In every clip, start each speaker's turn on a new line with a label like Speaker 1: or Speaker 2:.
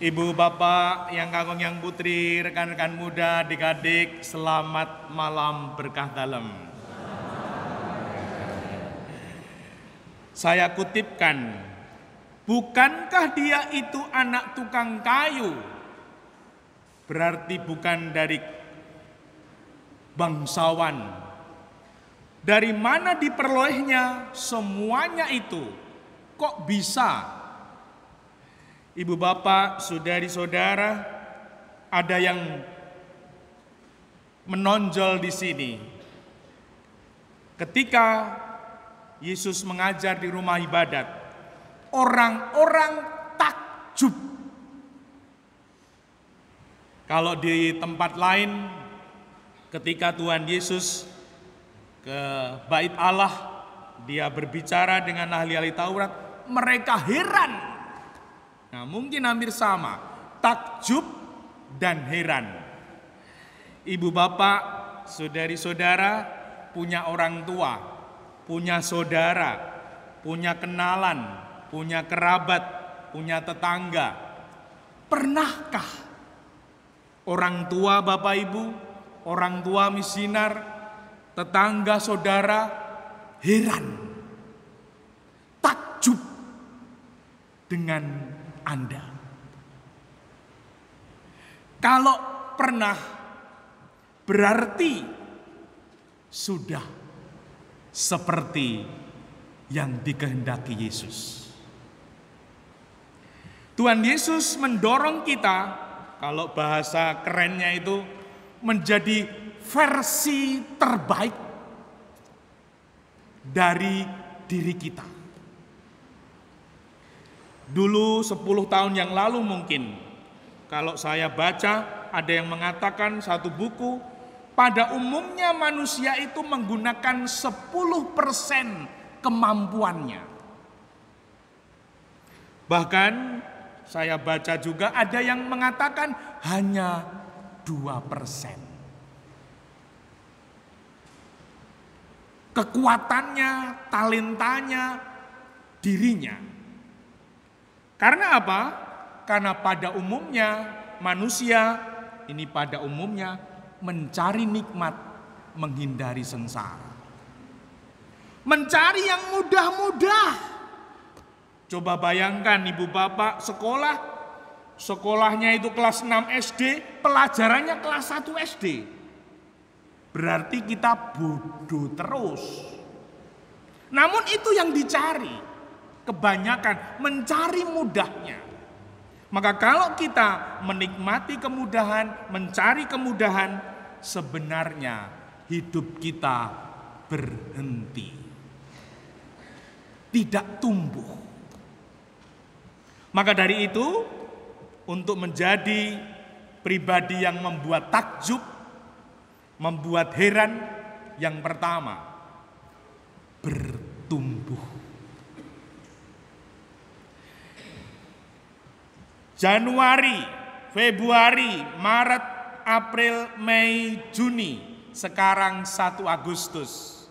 Speaker 1: Ibu, bapak, yang kakung, yang putri, rekan-rekan muda, adik-adik, selamat malam berkah dalam. Saya kutipkan, bukankah dia itu anak tukang kayu? Berarti bukan dari bangsawan. Dari mana diperolehnya semuanya itu? Kok bisa? Ibu, bapak, saudari-saudara, ada yang menonjol di sini. Ketika Yesus mengajar di rumah ibadat, orang-orang takjub. Kalau di tempat lain, ketika Tuhan Yesus ke bait Allah, dia berbicara dengan ahli-ahli Taurat, mereka heran. Nah, mungkin hampir sama, takjub dan heran. Ibu, bapak, saudari-saudara, punya orang tua, punya saudara, punya kenalan, punya kerabat, punya tetangga. Pernahkah orang tua bapak ibu, orang tua misinar, tetangga saudara heran, takjub dengan Anda? Kalau pernah, berarti sudah seperti yang dikehendaki Yesus. Tuhan Yesus mendorong kita, kalau bahasa kerennya itu, menjadi versi terbaik dari diri kita. Dulu 10 tahun yang lalu mungkin, kalau saya baca, ada yang mengatakan satu buku, pada umumnya manusia itu menggunakan 10% kemampuannya. Bahkan saya baca juga ada yang mengatakan hanya 2%. Kekuatannya, talentanya, dirinya. Karena apa? Karena pada umumnya manusia ini pada umumnya mencari nikmat, menghindari sengsara. Mencari yang mudah-mudah. Coba bayangkan ibu bapak sekolahnya itu kelas 6 SD, pelajarannya kelas 1 SD. Berarti kita bodoh terus. Namun itu yang dicari. Kebanyakan mencari mudahnya. Maka kalau kita menikmati kemudahan, mencari kemudahan, sebenarnya hidup kita berhenti. Tidak tumbuh. Maka dari itu, untuk menjadi pribadi yang membuat takjub, membuat heran, yang pertama, bertumbuh. Januari, Februari, Maret, April, Mei, Juni, sekarang 1 Agustus.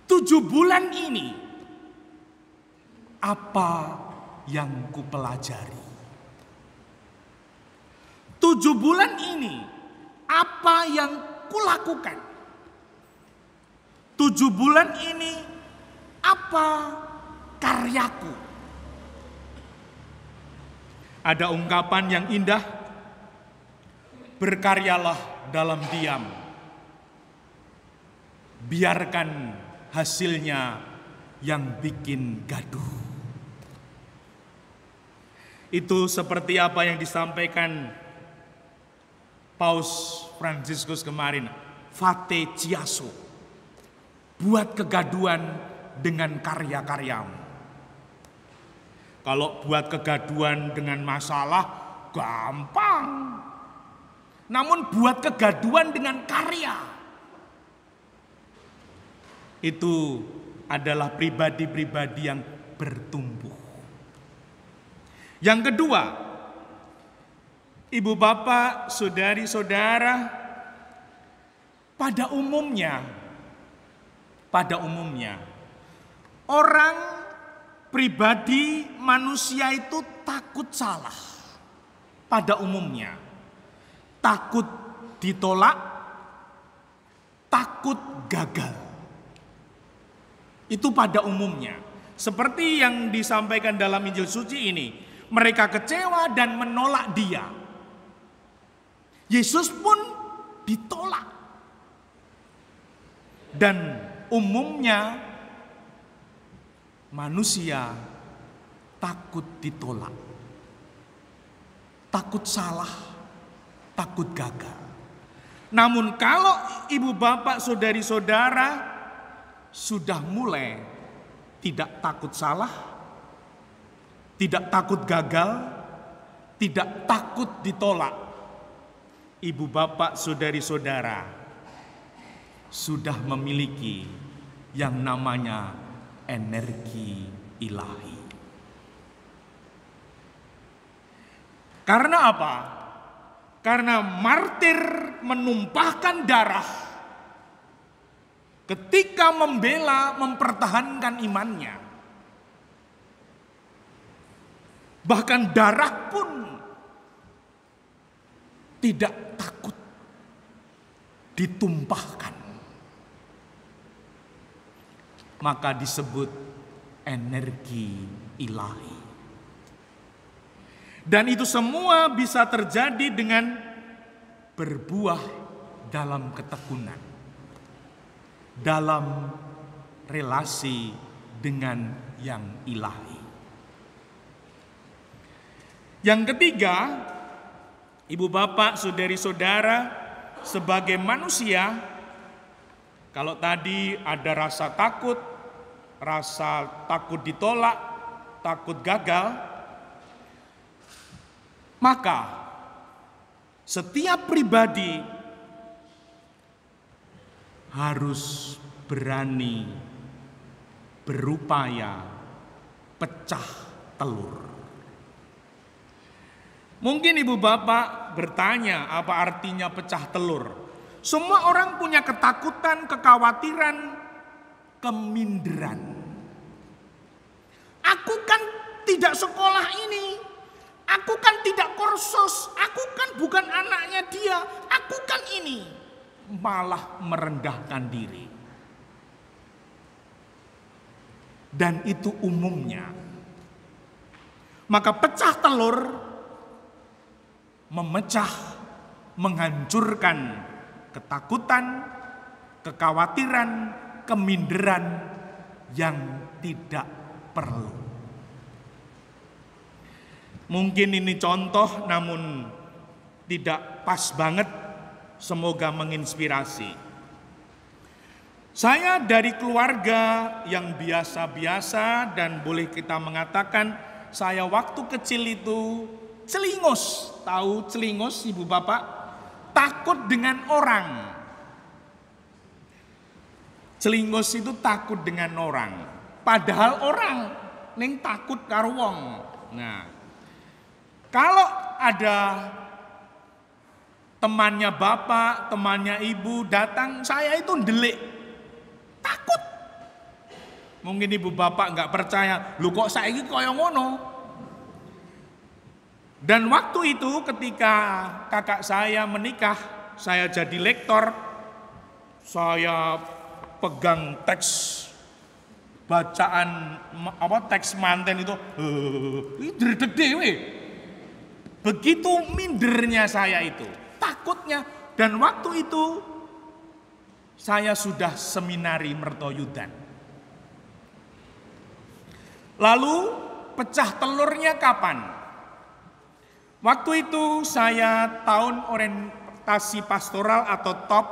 Speaker 1: 7 bulan ini, apa yang kupelajari? 7 bulan ini, apa yang kulakukan? 7 bulan ini, apa karyaku? Ada ungkapan yang indah, berkaryalah dalam diam. Biarkan hasilnya yang bikin gaduh. Itu seperti apa yang disampaikan Paus Fransiskus kemarin, Fate Chiasso. Buat kegaduhan dengan karya-karyamu. Kalau buat kegaduhan dengan masalah, gampang. Namun buat kegaduhan dengan karya, itu adalah pribadi-pribadi yang bertumbuh. Yang kedua, ibu bapak, saudari-saudara, pada umumnya, orang pribadi manusia itu takut salah. pada umumnya takut ditolak, takut gagal. Itu pada umumnya. Seperti yang disampaikan dalam Injil suci ini, mereka kecewa dan menolak dia. Yesus pun ditolak. Dan umumnya manusia takut ditolak, takut salah, takut gagal. Namun kalau ibu bapak saudari-saudara sudah mulai tidak takut salah, tidak takut gagal, tidak takut ditolak, ibu bapak saudari-saudara sudah memiliki yang namanya energi ilahi. Karena apa? Karena martir menumpahkan darah ketika membela, mempertahankan imannya. Bahkan darah pun tidak takut ditumpahkan. Maka disebut energi ilahi. Dan itu semua bisa terjadi dengan berbuah dalam ketekunan, dalam relasi dengan yang ilahi. Yang ketiga, ibu bapak, saudari-saudara, sebagai manusia, kalau tadi ada rasa takut ditolak, takut gagal, maka setiap pribadi harus berani berupaya pecah telur. Mungkin ibu bapak bertanya, apa artinya pecah telur? Semua orang punya ketakutan, kekhawatiran, keminderan. Aku kan tidak sekolah ini. Aku kan tidak kursus, aku kan bukan anaknya dia, aku kan ini. Malah merendahkan diri. Dan itu umumnya. Maka pecah telur memecah, menghancurkan ketakutan, kekhawatiran, keminderan yang tidak perlu. Mungkin ini contoh namun tidak pas banget, semoga menginspirasi. Saya dari keluarga yang biasa-biasa dan boleh kita mengatakan saya waktu kecil itu celingos. Tahu celingos ibu bapak? Takut dengan orang. Celingos itu takut dengan orang. Padahal orang ning takut karo wong. Nah, kalau ada temannya bapak, temannya ibu datang, saya itu ndelik, takut. Mungkin ibu bapak nggak percaya, lu kok saiki koyo ngono. Dan waktu itu ketika kakak saya menikah, saya jadi lektor, saya pegang teks bacaan teks manten itu, dredeg dewe. Begitu mindernya saya itu, takutnya. Dan waktu itu saya sudah seminari Mertoyudan. Lalu pecah telurnya kapan? Waktu itu saya tahun orientasi pastoral atau TOP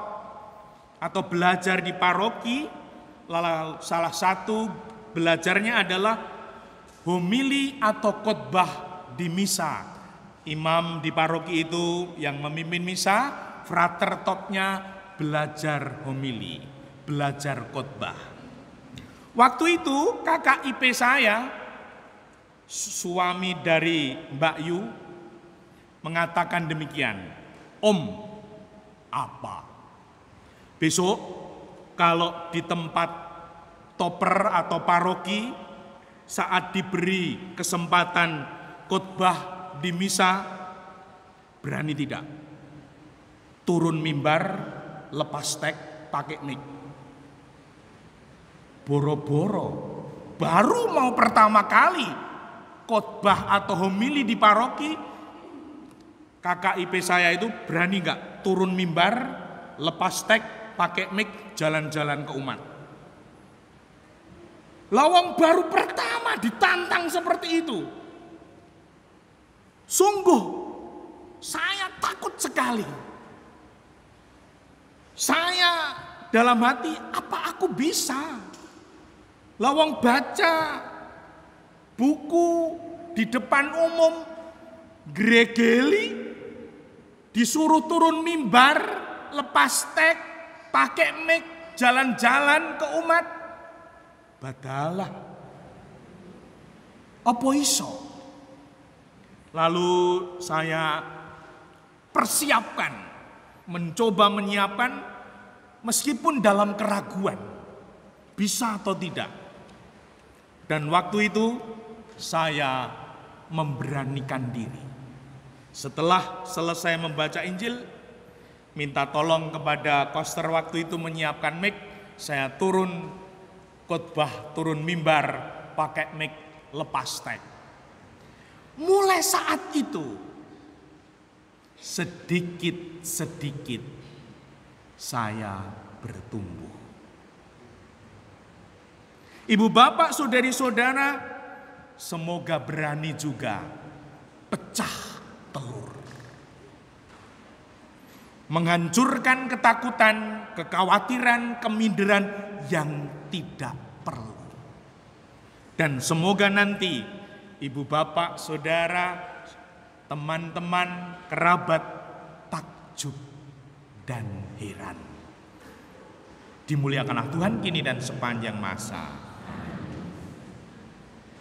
Speaker 1: atau belajar di paroki. Lalu salah satu belajarnya adalah homili atau khotbah di misa. Imam di paroki itu yang memimpin misa, frater topnya belajar homili, belajar khotbah. Waktu itu kakak IP saya, suami dari Mbak Yu, mengatakan demikian, Om, apa? Besok kalau di tempat toper atau paroki, saat diberi kesempatan khotbah di misa, Berani tidak? Turun mimbar, lepas tek, pakai mic. Boro-boro, baru mau pertama kali khotbah atau homili di paroki, KKIP saya itu berani nggak turun mimbar, lepas tek, pakai mic, jalan-jalan ke umat. Lawang baru pertama ditantang seperti itu. Sungguh, saya takut sekali. Saya dalam hati, apa aku bisa? Lawang baca buku di depan umum, gregeli, disuruh turun mimbar, lepas tek, pakai mic, jalan-jalan ke umat. Badalah. Apa iso? Lalu saya persiapkan, mencoba menyiapkan meskipun dalam keraguan, bisa atau tidak. Dan waktu itu saya memberanikan diri. Setelah selesai membaca Injil, minta tolong kepada koster waktu itu menyiapkan mic, saya turun khotbah, turun mimbar, pakai mic, lepas tek. Mulai saat itu, sedikit-sedikit saya bertumbuh. Ibu bapak, saudari-saudara, semoga berani juga pecah telur. Menghancurkan ketakutan, kekhawatiran, keminderan yang tidak perlu. Dan semoga nanti ibu bapak, saudara, teman-teman, kerabat takjub dan heran. Dimuliakanlah Tuhan kini dan sepanjang masa.